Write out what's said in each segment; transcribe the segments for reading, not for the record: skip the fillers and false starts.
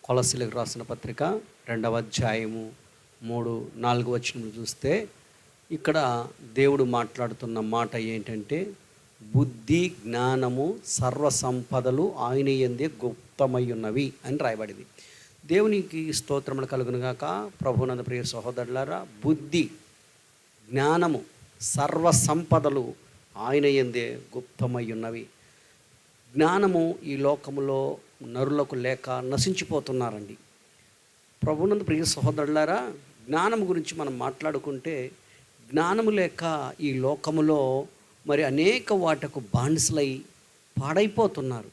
కొలస్సీలకు రాసిన పత్రిక 2వ అధ్యాయము 3, 4 వచనములు చూస్తే ఇక్కడ దేవుడు మాట్లాడుతున్న మాట ఏంటంటే, బుద్ధి జ్ఞానము సర్వసంపదలు ఆయన యందే గుప్తమై ఉన్నవి అని రాయబడింది. దేవునికి స్తోత్రములు కలుగునుగాక. ప్రభునందు ప్రియ సహోదరులారా, బుద్ధి జ్ఞానము సర్వసంపదలు ఆయన యందే గుప్తమై ఉన్నవి. జ్ఞానము ఈ లోకములో నరులకు లేక నశించిపోతున్నారండి. ప్రభునందు ప్రియ సహోదరులారా, జ్ఞానం గురించి మనం మాట్లాడుకుంటే, జ్ఞానము లేక ఈ లోకములో మరి అనేక వాటకు బానిసలై పాడైపోతున్నారు.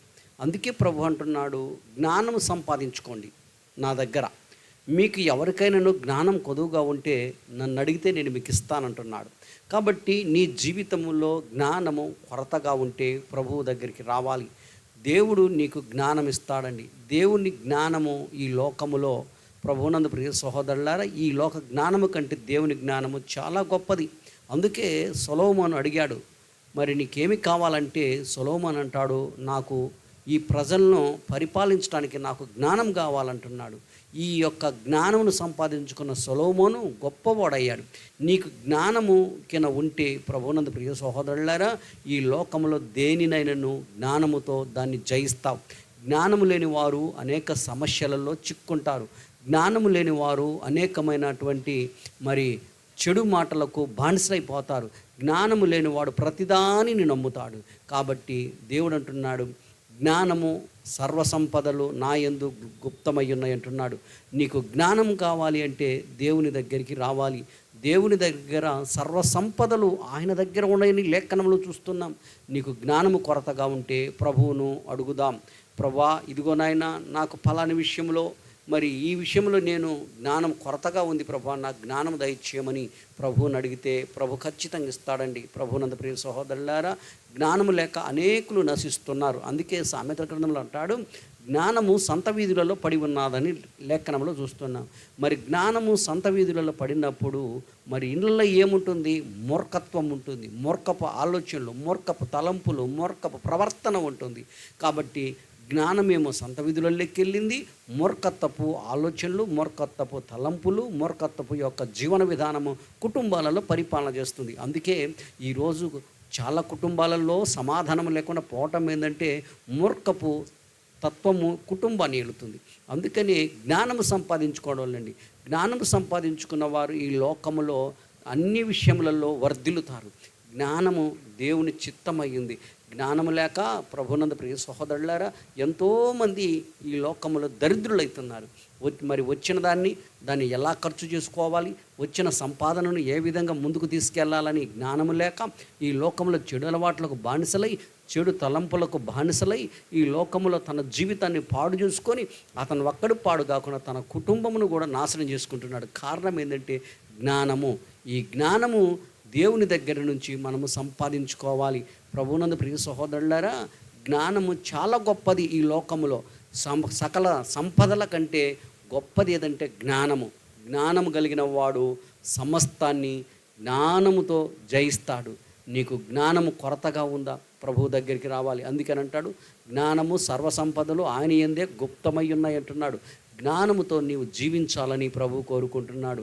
అందుకే ప్రభు అంటున్నాడు, జ్ఞానం సంపాదించుకోండి నా దగ్గర. మీకు ఎవరికైనాను జ్ఞానం కొదువుగా ఉంటే నన్ను అడిగితే నేను మీకు ఇస్తానంటున్నాడు. కాబట్టి నీ జీవితంలో జ్ఞానము కొరతగా ఉంటే ప్రభువు దగ్గరికి రావాలి. దేవుడు నీకు జ్ఞానం ఇస్తాడండి. దేవుని జ్ఞానము ఈ లోకములో, ప్రభువునందు ప్రియ సహోదరులారా, ఈ లోక జ్ఞానము కంటే దేవుని జ్ఞానము చాలా గొప్పది. అందుకే సొలొమోను అడిగాడు, మరి నీకేమి కావాలంటే సొలొమోను అంటాడు, నాకు ఈ ప్రజలను పరిపాలించడానికి నాకు జ్ఞానం కావాలంటున్నాడు. ఈ యొక్క జ్ఞానమును సంపాదించుకున్న సొలొమోను గొప్పవాడయ్యాడు. నీకు జ్ఞానము కింద ఉంటే ప్రభువునందు ప్రియ సహోదరులారా, ఈ లోకంలో దేనినైనాను జ్ఞానముతో దాన్ని జయిస్తావు. జ్ఞానము లేని వారు అనేక సమస్యలలో చిక్కుంటారు. జ్ఞానము లేని వారు అనేకమైనటువంటి మరి చెడు మాటలకు బానిసైపోతారు. జ్ఞానము లేనివాడు ప్రతిదానిని నమ్ముతాడు. కాబట్టి దేవుడు అంటున్నాడు, జ్ఞానము సర్వసంపదలు నా యందు గుప్తమై ఉన్నాయి అంటున్నాడు. నీకు జ్ఞానం కావాలి అంటే దేవుని దగ్గరికి రావాలి. దేవుని దగ్గర సర్వసంపదలు ఆయన దగ్గర ఉన్నాయని లేఖనంలో చూస్తున్నాం. నీకు జ్ఞానము కొరతగా ఉంటే ప్రభువును అడుగుదాం. ప్రభా, ఇదిగో నాయనా, నాకు ఫలాని విషయంలో మరి ఈ విషయంలో నేను జ్ఞానం కొరతగా ఉంది ప్రభా, నాకు జ్ఞానం దయచేయమని ప్రభువుని అడిగితే ప్రభు ఖచ్చితంగా ఇస్తాడండి. ప్రభువునందు ప్రియ సహోదరులారా, జ్ఞానము లేక అనేకులు నశిస్తున్నారు. అందుకే సామెతల గ్రంథంలో అంటాడు, జ్ఞానము సంత వీధులలో పడి ఉన్నదని లేఖనంలో చూస్తున్నాం. మరి జ్ఞానము సంత వీధులలో పడినప్పుడు మరి ఇళ్ళల్లో ఏముంటుంది? మూర్ఖత్వం ఉంటుంది, మూర్ఖపు ఆలోచనలు, మూర్ఖపు తలంపులు, మూర్ఖపు ప్రవర్తన ఉంటుంది. కాబట్టి జ్ఞానమేమో సంత వీధులలోకి వెళ్ళింది. మూర్ఖత్వపు ఆలోచనలు, మూర్ఖత్వపు తలంపులు, మూర్ఖత్వపు యొక్క జీవన విధానము కుటుంబాలలో పరిపాలన చేస్తుంది. అందుకే ఈరోజు చాలా కుటుంబాలలో సమాధానం లేకుండా పోవటం ఏంటంటే, మూర్ఖపు తత్వము కుటుంబాన్ని ఏలుతుంది. అందుకని జ్ఞానము సంపాదించుకోవడం. జ్ఞానము సంపాదించుకున్న వారు ఈ లోకములో అన్ని విషయములలో వర్ధిల్లుతారు. జ్ఞానము దేవుని చిత్తమయ్యింది. జ్ఞానము లేక ప్రభునందు ప్రియ సహోదరులారా, ఎంతోమంది ఈ లోకములో దరిద్రులవుతున్నారు. మరి వచ్చిన దాన్ని ఎలా ఖర్చు చేసుకోవాలి, వచ్చిన సంపాదనను ఏ విధంగా ముందుకు తీసుకెళ్లాలని జ్ఞానము లేక ఈ లోకంలో చెడు అలవాట్లకు బానిసలై, చెడు తలంపులకు బానిసలై ఈ లోకములో తన జీవితాన్ని పాడు చేసుకొని అతను ఒక్కడు పాడు కాకుండా తన కుటుంబమును కూడా నాశనం చేసుకుంటున్నాడు. కారణం ఏంటంటే జ్ఞానము. ఈ జ్ఞానము దేవుని దగ్గర నుంచి మనము సంపాదించుకోవాలి. ప్రభువునందు ప్రియ సహోదరులారా, జ్ఞానము చాలా గొప్పది. ఈ లోకములో సకల సంపదల కంటే గొప్పది ఏదంటే జ్ఞానము. జ్ఞానము కలిగిన వాడు సమస్తాన్ని జ్ఞానముతో జయిస్తాడు. నీకు జ్ఞానము కొరతగా ఉందా? ప్రభువు దగ్గరికి రావాలి. అందుకని అంటాడు, జ్ఞానము సర్వసంపదలు ఆయన యందే గుప్తమై ఉన్నాయి అంటున్నాడు. జ్ఞానముతో నీవు జీవించాలని ప్రభువు కోరుకుంటున్నాడు.